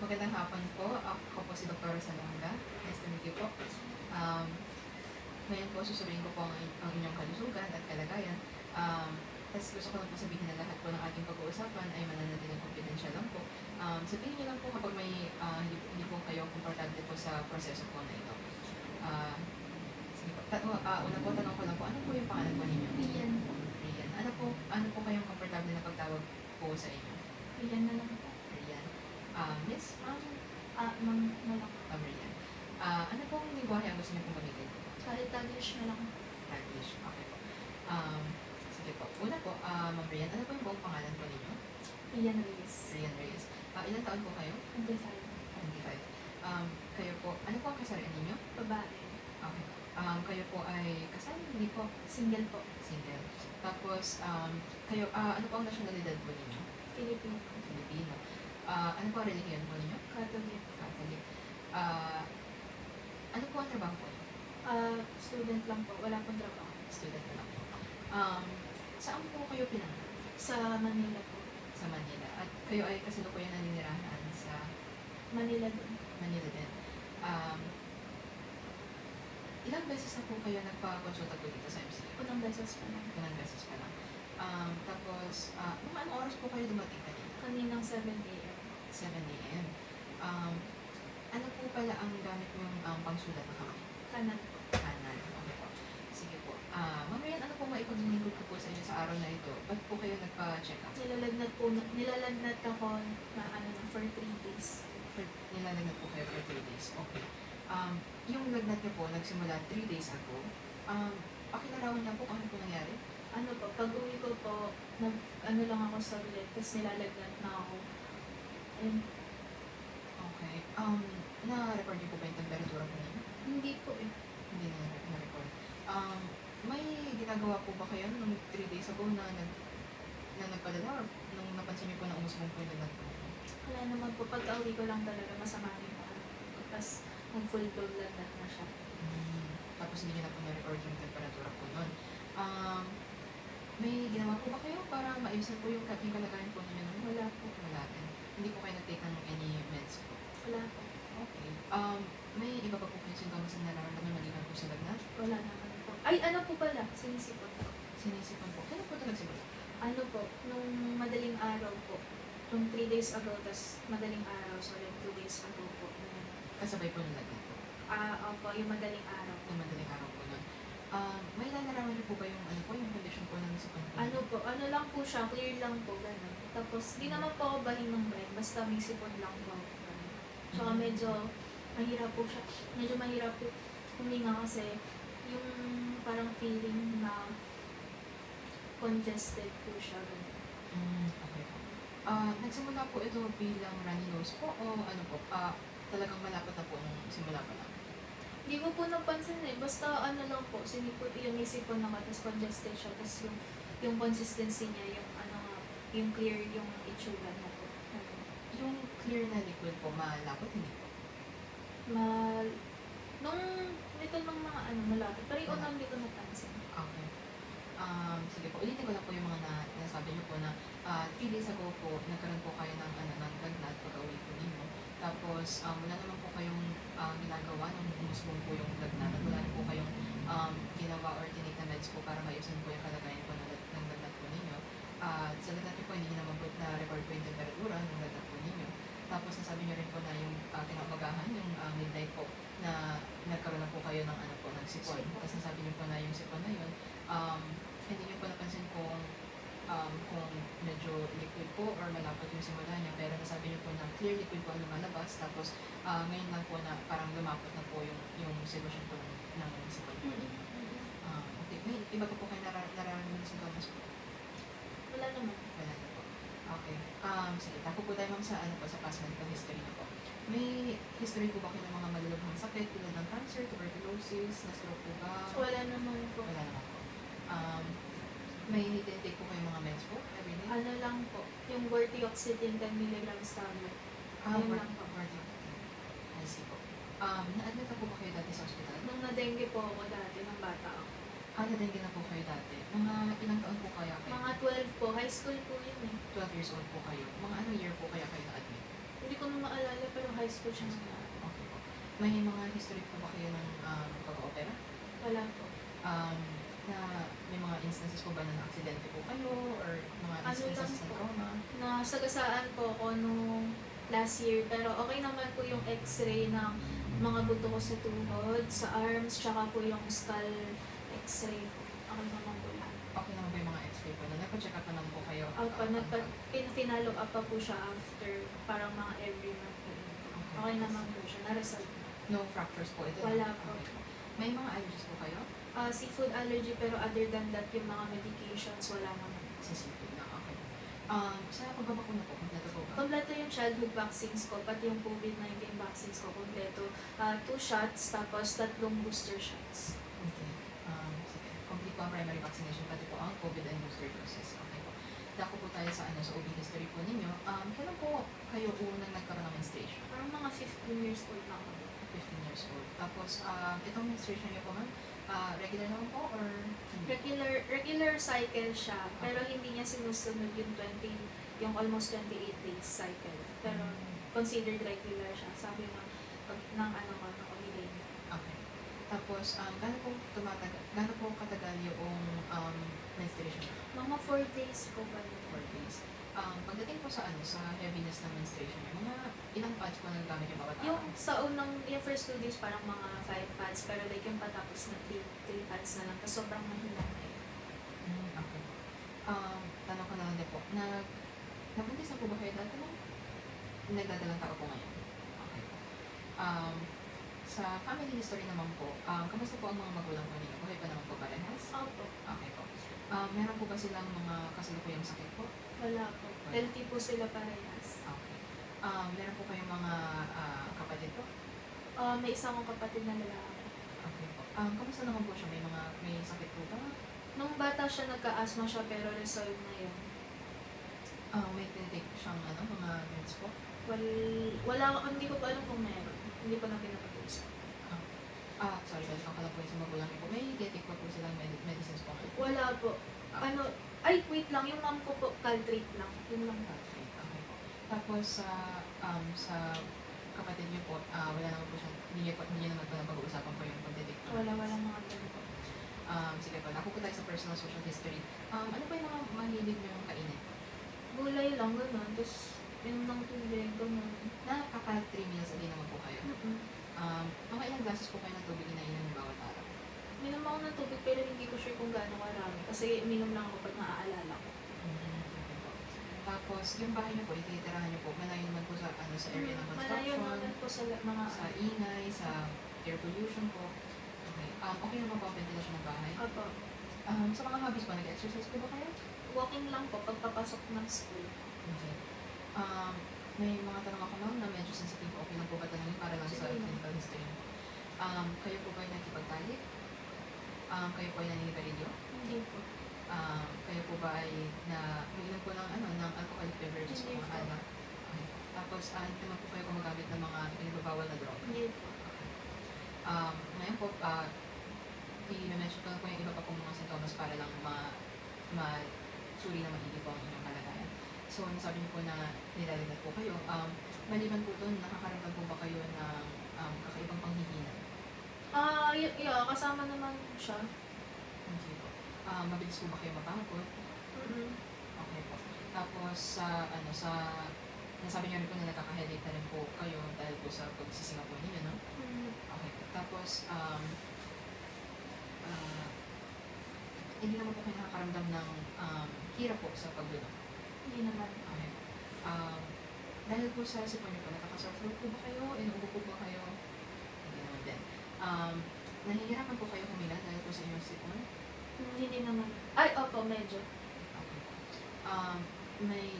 Magandang hapon po. Ako po si Dr. Salonga. Nice to meet you po. Ngayon po, susuruin ko po ang inyong kalusugan at kalagayan. Tapos gusto ko lang po sabihin na lahat po ng ating pag-uusapan ay mananatiling confidential lang po. Sabihin niyo lang po kapag may hindi po kayo komportable po sa proseso po na ito. Sige po. Una po, tanong ko lang po, ano po yung pangalan po ninyo? Rian po. Rian. Ano po kayong komportable na pagtawag po sa inyo? Rian na lang po. Rian. Miss, Ma'am na lang. Rian. Ano pong lingwahe ang gusto niyo pong gamitin? Kahit Taglish na lang. English. Okay po. Sige po. Una po, Ma'am Rian, ano po yung buong pangalan po ninyo? Rian Reyes. Rian Reyes. Ilang taon po kayo? 25. 25. Kayo po, ano po ang kasarian ninyo? Babae. Okay. Kayo po ay kasal? Hindi po. Single po. Single. Tapos, kayo, ano po ang nasyonalidad po ninyo? Filipino. Filipino. Ano po ang relihiyon po ninyo? Catholic. Catholic. Ano po ang trabaho po ninyo? Student lang po. Wala pong trabaho. Student na lang po. Saan po kayo pinanganak? Sa Manila po. Sa Manila. At kayo ay kasalukuyan naninirahan sa Manila din. Manila din. Ilang beses na po kayo nagpa-consulta po dito sa MCU? Unang beses pa lang. Ilang beses pa lang. Tapos, mga anong oras po kayo dumating kanina? Kaninang 7 a.m. 7 a.m. Ano po pala ang gamit mong pangsulat na kamay? Kanan po. Kanan. Okay po. Sige po. Ma'am Rian, ano po maipaglingkod ko po sa inyo sa araw na ito? Ba't po kayo nagpa-check up? Nilalagnat ako na for 3 days. Nilalagnat po kayo for 3 days. Okay. Yung lagnat niyo po, nagsimula 3 days ago. Pakilarawan lang po kung ano po nangyari. Ano po, pag uwi ko po, lang ako sa ulit, tapos nilalagnat na ako. Ayun. Okay. Na-record niyo po ba yung temperatura po ninyo? Hindi po eh. Hindi na-record. May ginagawa po ba kayo nung 3 days ago na nagpadala or nung napansin niyo po na umusbong po yung lagnat po? Wala naman po, pag-uwi ko lang talaga masama rin ako. Tapos mag-full blown lagnat na siya. Tapos hindi niyo na po na-record yung temperatura po nun. May ginawa po ba kayo para maibsan po yung kalagayan po ninyo nun? Wala po. Wala din. Hindi po kayo nag-take ng any meds po? Wala po. Okay. May iba pa po kayong sintomas na nararamdaman maliban po sa lagnat? Wala naman po. Ay, ano po pala? Sinisipon po. Sinisipan po. Kailan po ito nagsimula? Ano po, nung madaling araw po. Nung 3 days ago, tas madaling araw. So, like 2 days ago po. Kasabay po ng lagnat po. Opo, yung madaling araw po. Yung madaling araw po nun. May lalarawan niyo po ba yung yung condition po ng sipan po? Ano po, ano lang po siya, clear lang po, gano'n. Tapos, di naman po ako bahing ng brain, basta may sipon lang po ako. Ganun. Tsaka medyo mahirap po siya. Medyo mahirap po huminga kasi yung parang feeling na congested po siya. Ganun. Okay po. Nagsimula po ito bilang runny nose po o ano po? Talagang malapit na po nung simula pa lang? Hindi ko po napansin eh. Basta ano lang po, sinipot yung isipon na tapos congested siya. Tapos yung consistency niya, yung yung clear yung itsura niya po. Yung clear na liquid po, malapot hindi po? Nito ng mga malapit. Pero yung unang hindi ko napansin. Okay. Sige po, ulitin ko lang po yung mga nasabi niyo po na 3 days ago po, nagkaroon po kayo ng lagnat pag-uwi po ninyo. Tapos, wala naman po kayong ginagawa nung umusbong po yung lagnat. At wala na po kayong ginawa or tinake na meds po para maiusan po yung kalagayan po ng lagnat po ninyo. Sa lagnat niyo po, hindi naman po na-record po yung temperatura ng lagnat po ninyo. Tapos, nasabi niyo rin po na yung kinapagahan, yung midnight po, na nagkaroon na po kayo ng ng sipon. Tapos, nasabi niyo po na yung sipon na yun, hindi niyo po napansin kung medyo liquid po or malapot yung simula niya, pero nasabi niyo po na clear liquid po ang lumalabas, tapos ngayon lang po na parang lumapot na po yung solution po ng sipon po ninyo. Okay, may iba pa po kayo nararamdaman ng sintomas po? Wala naman. Wala na po. Okay. Sige, tapo po tayo sa sa past medical history na po. May history po ba kayo ng mga malulubhang sakit tulad ng cancer, tuberculosis, na-stroke po ba? Wala naman po. Wala naman po. May tinitake po kayo mga meds po every day? Ano lang po, yung Vortioxetine 10 mg tablet. Ayun lang po. I see po. Na-admit na po ba kayo dati sa ospital? Nung na-dengue po ako dati, ng bata ako. Na-dengue na po kayo dati. Mga ilang taon po kaya kayo? Mga 12 po, high school po yun eh. 12 years old po kayo. Mga anong year po kaya kayo na-admit? Hindi ko na maalala, pero high school siya nangyari. Okay po. May mga history po ba kayo ng pag-opera? Wala po. Na may mga instances po ba na na-aksidente po kayo or mga Ano instances lang ng po. trauma? Nasagasaan po ako nung last year, pero okay naman po yung x-ray ng mga buto ko sa tuhod, sa arms, tsaka po yung skull x-ray po. Okay naman po lahat. Okay naman ba yung mga x-ray po na? Nagpa-check up naman po kayo? Pinalo up pa po siya after parang mga every month. Okay naman po siya. Na-resolve na. No fractures po ito? Wala po. Okay. May mga allergies po kayo? Seafood allergy, pero other than that, yung mga medications, wala naman. Sa seafood na, okay. Sa pagbabakuna po, kompleto po ba? Kompleto yung childhood vaccines ko, pati yung COVID-19 vaccines ko, kompleto. 2 shots, tapos 3 booster shots. Okay. Sige. Complete po ang primary vaccination, pati po ang COVID and booster doses. Okay po. Dako po tayo sa sa OB history po ninyo. Kailan po kayo unang nagkaroon ng menstruation? Parang mga 15 years old na ako. 15 years old. Tapos, itong menstruation niyo po, ma'am, regular naman po or hindi? Regular cycle siya, pero hindi niya sinusunod yung almost 28 days cycle. Pero considered regular siya, sabi ng committee niya. Okay. Tapos, gaano po katagal yung menstruation? Mga 4 days po ba yun? 4 days. Pagdating po sa sa heaviness ng menstruation niyo, mga ilang pads po nagagamit yung bawat araw? Yung first 2 days parang mga 5 pads, pero like yung patapos na 3 pads na lang, kasi sobrang mahina na yun. Okay. Tanong ko na lang din po, nabuntis na po ba kayo dati mo? Nagdadalang tao po ngayon? Okay po. Sa family history naman po, kamusta po ang mga magulang po ninyo? Buhay pa naman po parehas? Opo. Okay po. Meron po ba silang mga kasalukuyang sakit po? Wala po. Healthy po sila parehas. Okay. Meron po kayong mga kapatid po? May isa akong kapatid na lalaki. Okay po. Kamusta naman po siya? May sakit po ba? Nung bata siya, nagka-asthma siya, pero resolve na yun. May tinitake siyang mga meds po? Hindi ko pa alam kung meron. Hindi ko na pinapag-usap. Sorry, balik ako lang po yung sa magulang niyo po. May tinitake po silang medicines po kayo? Wala po. Wait lang, yung mom ko po, Caltrate lang. Yun lang. Okay, okay po. Tapos sa kapatid niyo po, wala naman po siya, hindi niyo naman po napag-uusapan po yung pagtitake po? Wala mga ganun po. Sige po, ako po tayo sa personal social history. Ano po yung mga mahilig niyo yung kainin? Gulay lang, gano'n. Tapos, yun lang tubig, gano'n. Nakaka 3 meals a day naman po kayo. Mga ilang glasses po kayo ng tubig inainom niyo bawat araw? Minom ako ng tubig, pero hindi ko sure kung gaano karami. Kasi minom lang ako pag naaalala ko. Okay po. Tapos, yung bahay niyo po, ititirahan niyo po, malayo naman po sa area ng Malayo construction, naman po sa mga sa ingay, sa air pollution po. Okay. Okay naman po ang ventilasyon ng bahay? Opo. Sa mga hobbies po, nag-exercise po ba kayo? Walking lang po pagpapasok ng school. Okay. May mga tanong ako ma'am na medyo sensitive. Okay lang po ba tanongin para lang sa Sige. clinical history? Kayo po ba ay nakipagtalik? Kayo po ay naninigarilyo? Hindi po. Kayo po ba ay uminom po ng alcoholic beverages o Hindi mga po. alak? Okay. Tapos, hindi naman po kayo gumagamit ng mga pinagbabawal na droga? Hindi po. Ngayon po, i-mention ko lang po yung iba pa pong mga sintomas para lang suri na maigi po ang inyong kalagayan. So, nasabi niyo po na nilalagnat po kayo. Maliban po doon, nakakaramdam po ba kayo ng kakaibang panghihina? Yeah, kasama naman siya. Okay po. Mabilis po ba kayo mapangkot? Okay po. Tapos, nasabi niyo rin po na nakaka-headache na rin po kayo dahil po sa pagsisinga po ninyo, no? Okay po. Tapos, hindi naman po kayo nakakaramdam ng hirap po sa paglunok. Hindi naman. Okay. Dahil po sa sipon niyo po, nakaka-sore throat po ba kayo? Inuubo po ba kayo? Hindi naman din. Nahihirapan po kayo huminga dahil po sa inyong sipon? Hindi naman. Opo, medyo. Okay. May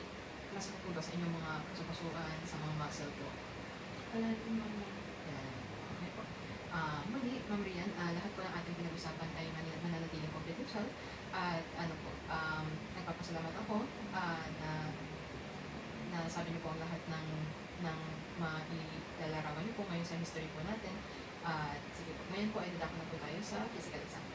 masakit po ba sa inyong mga kasukasuan, sa mga muscle po? Wala naman. Yan. Okay po. Muli, Ma'am Rian, lahat po ng ating pinag-usapan ay mananatiling confidential. At nagpapasalamat ako na sabi niyo po ang lahat ng mailalarawan niyo po ngayon sa history po natin. At sige po, ngayon po ay dadako na po tayo sa physical exam.